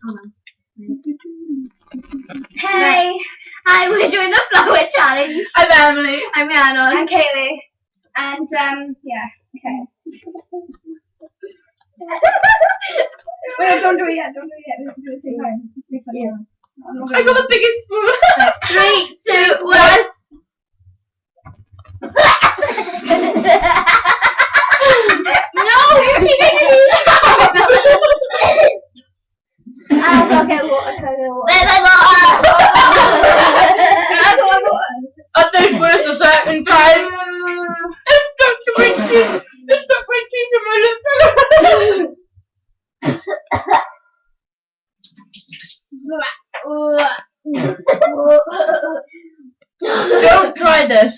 Hold on. Hey! Hi, we're doing the flower challenge. I'm Emily. I'm Rhiannon. I'm Kaylee. And, yeah, okay. Wait, don't do it yet, don't do it yet. We have to do it at the same time. It's really funny. Yeah. I got the biggest spoon. 3, 2, 1. No, you're keeping it. I'll go get water. I'll go get water. Where's my water? I think for a certain time. It's stuck to my teeth. It's stuck my teeth in my lips. Don't try this.